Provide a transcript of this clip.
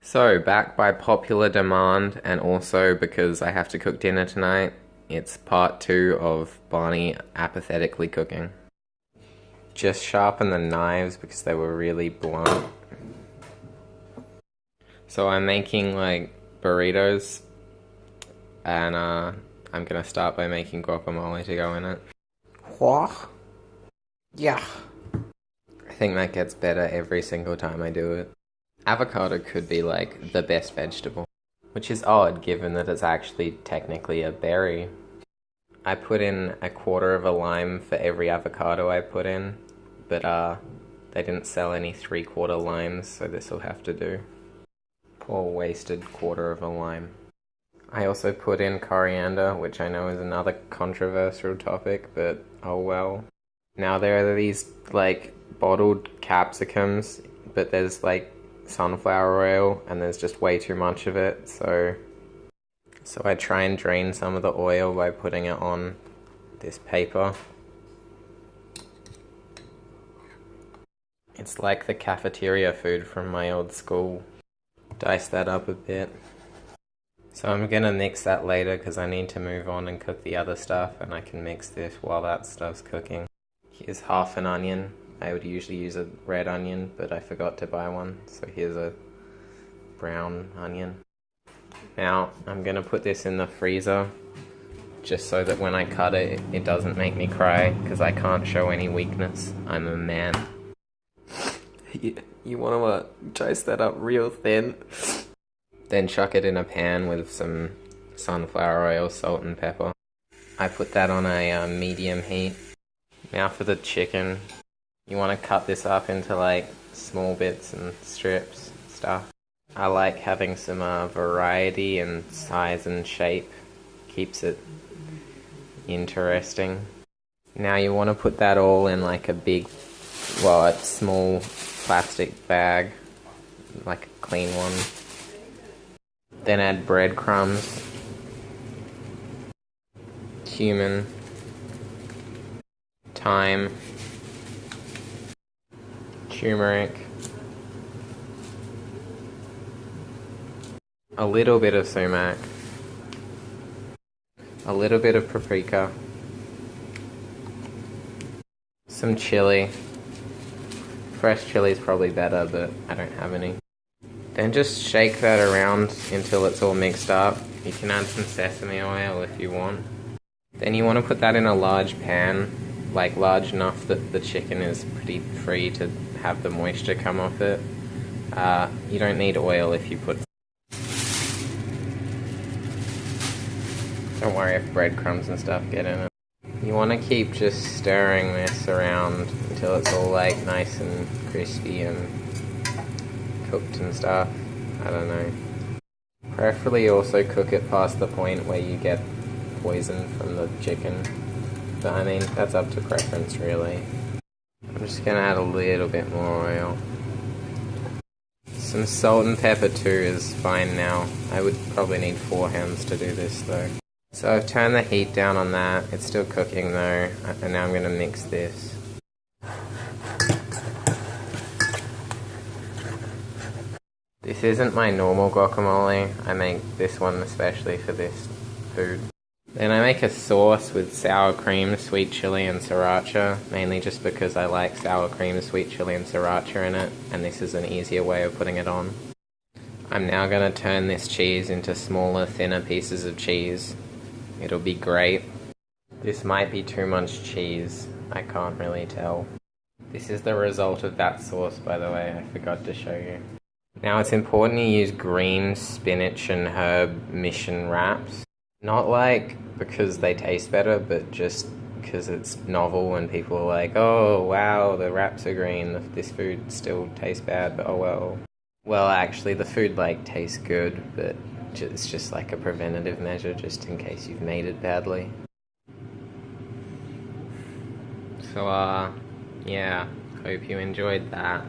So, back by popular demand, and also because I have to cook dinner tonight, it's part two of Barney apathetically cooking. Just sharpen the knives because they were really blunt. So I'm making like burritos, and I'm gonna start by making guacamole to go in it. What? Yeah. I think that gets better every single time I do it. Avocado could be like the best vegetable, which is odd given that it's actually technically a berry. I put in a quarter of a lime for every avocado I put in, but they didn't sell any 3/4 limes, so this will have to do. Poor wasted quarter of a lime. I also put in coriander, which I know is another controversial topic, but oh well. Now there are these like bottled capsicums, but there's like sunflower oil and there's just way too much of it, so I try and drain some of the oil by putting it on this paper. It's like the cafeteria food from my old school. Dice that up a bit. So I'm gonna mix that later because I need to move on and cook the other stuff, and I can mix this while that stuff's cooking. Here's half an onion. I would usually use a red onion, but I forgot to buy one, so here's a brown onion. Now I'm gonna put this in the freezer just so that when I cut it, it doesn't make me cry, because I can't show any weakness. I'm a man. You wanna toast that up real thin? Then chuck it in a pan with some sunflower oil, salt and pepper. I put that on a medium heat. Now for the chicken. You want to cut this up into like small bits and strips stuff. I like having some variety in size and shape. Keeps it interesting. Now you want to put that all in like a big, small plastic bag, like a clean one. Then add breadcrumbs, cumin, thyme, turmeric, a little bit of sumac, a little bit of paprika, some chili. Fresh chili is probably better, but I don't have any. Then just shake that around until it's all mixed up. You can add some sesame oil if you want. Then you want to put that in a large pan, like large enough that the chicken is pretty free to have the moisture come off it. You don't need oil if you put... Don't worry if breadcrumbs and stuff get in it. You want to keep just stirring this around until it's all like nice and crispy and cooked and stuff. I don't know. Preferably also cook it past the point where you get poison from the chicken. But I mean, that's up to preference really. I'm just gonna add a little bit more oil. Some salt and pepper too is fine now. I would probably need 4 hands to do this though. So I've turned the heat down on that. It's still cooking though, and now I'm gonna mix this. This isn't my normal guacamole. I make this one especially for this food. Then I make a sauce with sour cream, sweet chili, and sriracha, mainly just because I like sour cream, sweet chili, and sriracha in it, and this is an easier way of putting it on. I'm now going to turn this cheese into smaller, thinner pieces of cheese. It'll be great. This might be too much cheese. I can't really tell. This is the result of that sauce, by the way. I forgot to show you. Now it's important to use green spinach and herb mission wraps. Not like because they taste better, but just because it's novel and people are like, oh wow, the wraps are green, this food still tastes bad, but oh well. Well, actually the food like tastes good, but it's just like a preventative measure just in case you've made it badly. So yeah, hope you enjoyed that.